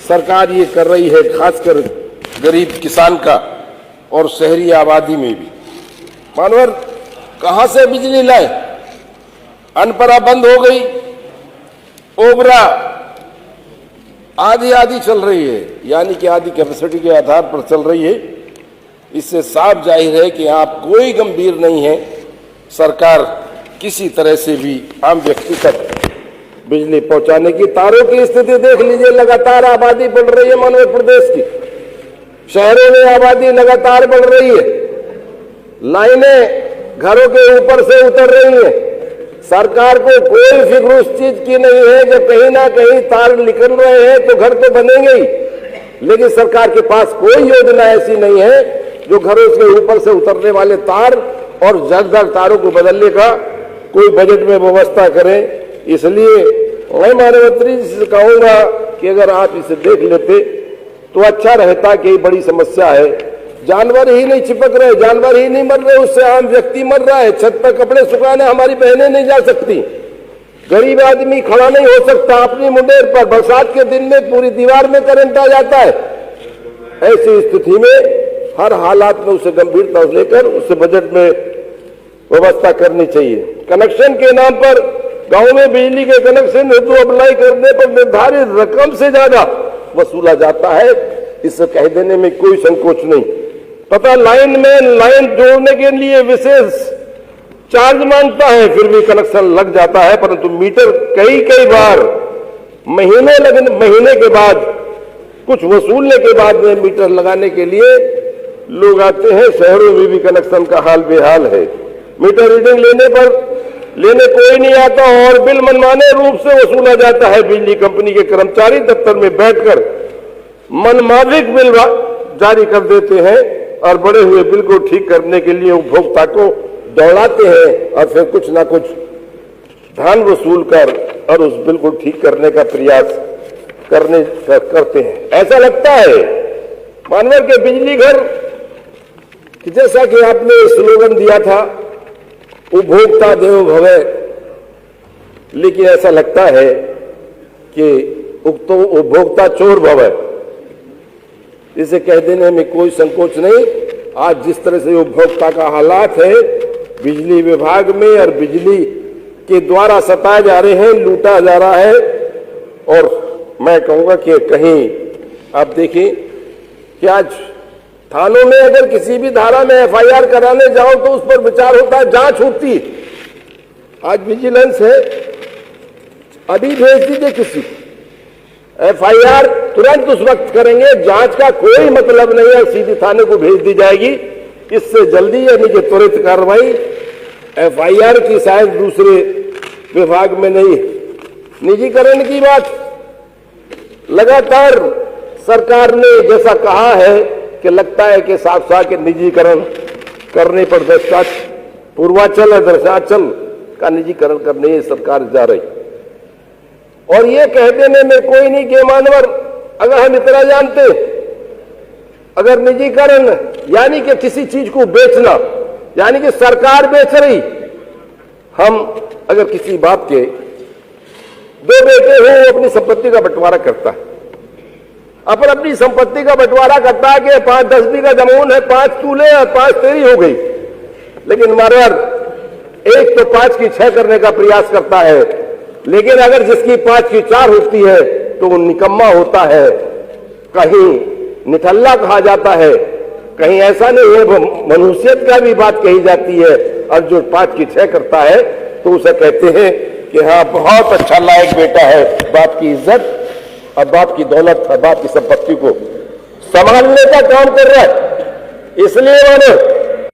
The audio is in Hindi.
सरकार ये कर रही है, खासकर गरीब किसान का और शहरी आबादी में भी। मानवर कहां से बिजली लाए? अनपरा बंद हो गई, ओबरा आधी आधी चल रही है, यानी कि आधी कैपेसिटी के आधार पर चल रही है। इससे साफ जाहिर है कि आप कोई गंभीर नहीं है। सरकार किसी तरह से भी आम व्यक्ति तक बिजली पहुंचाने की। तारों की स्थिति देख लीजिए, लगातार आबादी बढ़ रही है मानव प्रदेश की, शहरों में आबादी लगातार बढ़ रही है, लाइनें घरों के ऊपर से उतर रही हैं। सरकार को कोई फिक्र उस चीज की नहीं है जब कहीं ना कहीं तार निकल रहे हैं तो घर तो बनेंगे ही, लेकिन सरकार के पास कोई योजना ऐसी नहीं है जो घरों के ऊपर से उतरने वाले तार और जर्जर तारों को बदलने का कोई बजट में व्यवस्था करे। इसलिए मैं माननीय मंत्री जी से कहूंगा कि अगर आप इसे देख लेते तो अच्छा रहता। कि बड़ी समस्या है, जानवर ही नहीं चिपक रहे, जानवर ही नहीं मर रहे, उससे आम व्यक्ति मर रहा है। छत पर कपड़े सुखाने हमारी बहनें नहीं जा सकती, गरीब आदमी खड़ा नहीं हो सकता अपनी मुंडेर पर। बरसात के दिन में पूरी दीवार में करंट आ जाता है। ऐसी स्थिति में हर हालात में उसे गंभीरता लेकर उसे बजट में व्यवस्था करनी चाहिए। कनेक्शन के नाम पर गांव में बिजली के कनेक्शन हेतु अप्लाई करने पर निर्धारित रकम से ज्यादा वसूला जाता है, इसे कह देने में कोई संकोच नहीं। पता लाइन में लाइन जोड़ने के लिए विशेष चार्ज मांगता है, फिर भी कनेक्शन लग जाता है, परंतु मीटर कई बार महीने के बाद कुछ वसूलने के बाद में मीटर लगाने के लिए लोग आते हैं। शहरों में भी कनेक्शन का हाल बेहाल है। मीटर रीडिंग लेने कोई नहीं आता और बिल मनमाने रूप से वसूला जाता है। बिजली कंपनी के कर्मचारी दफ्तर में बैठकर मनमाफिक बिल जारी कर देते हैं और बड़े हुए बिल को ठीक करने के लिए उपभोक्ता को दौड़ाते हैं और फिर कुछ ना कुछ धन वसूल कर और उस बिल को ठीक करने का प्रयास करते हैं। ऐसा लगता है मानवर के बिजली घर, जैसा कि आपने स्लोगन दिया था उपभोक्ता देवो भव, लेकिन ऐसा लगता है कि उपभोक्ता चोर भव। इसे कह देने में कोई संकोच नहीं। आज जिस तरह से उपभोक्ता का हालात है बिजली विभाग में और बिजली के द्वारा सताए जा रहे हैं, लूटा जा रहा है। और मैं कहूंगा कि कहीं आप देखिए कि आज थानों में अगर किसी भी धारा में एफआईआर कराने जाओ तो उस पर विचार होता है, जांच होती है। आज विजिलेंस है, अभी भेज दीजिए किसी, एफआईआर तुरंत उस वक्त करेंगे, जांच का कोई मतलब नहीं है, सीधी थाने को भेज दी जाएगी। इससे जल्दी यानी कि त्वरित कार्रवाई। एफआईआर की शायद दूसरे विभाग में नहीं। निजीकरण की बात लगातार सरकार ने जैसा कहा है कि लगता है कि साफ साफ के निजीकरण करने पर पूर्वांचल और दक्षिणांचल का निजीकरण करने सरकार जा रही। और ये कह देने में कोई नहीं कि मानवर, अगर हम इतना जानते, अगर निजीकरण यानी कि किसी चीज को बेचना, यानी कि सरकार बेच रही, हम अगर किसी बाप के दो बेटे हो वो अपनी संपत्ति का बंटवारा करता है, अपनी संपत्ति का बंटवारा करता है कि 5-10 बीघा जमीन है, 5 तू ले और 5 तेरी हो गई। लेकिन मारवाड़ एक तो 5 की 6 करने का प्रयास करता है, लेकिन अगर जिसकी 5 की 4 होती है तो वो निकम्मा होता है, कहीं निठल्ला कहा जाता है, कहीं ऐसा नहीं है, मनुष्यत का भी बात कही जाती है। और जो 5 की 6 करता है तो उसे कहते हैं कि हाँ बहुत अच्छा लायक बेटा है, बाप की इज्जत और बाप की दौलत और बाप की संपत्ति को संभालने का काम कर रहा है। इसलिए मानो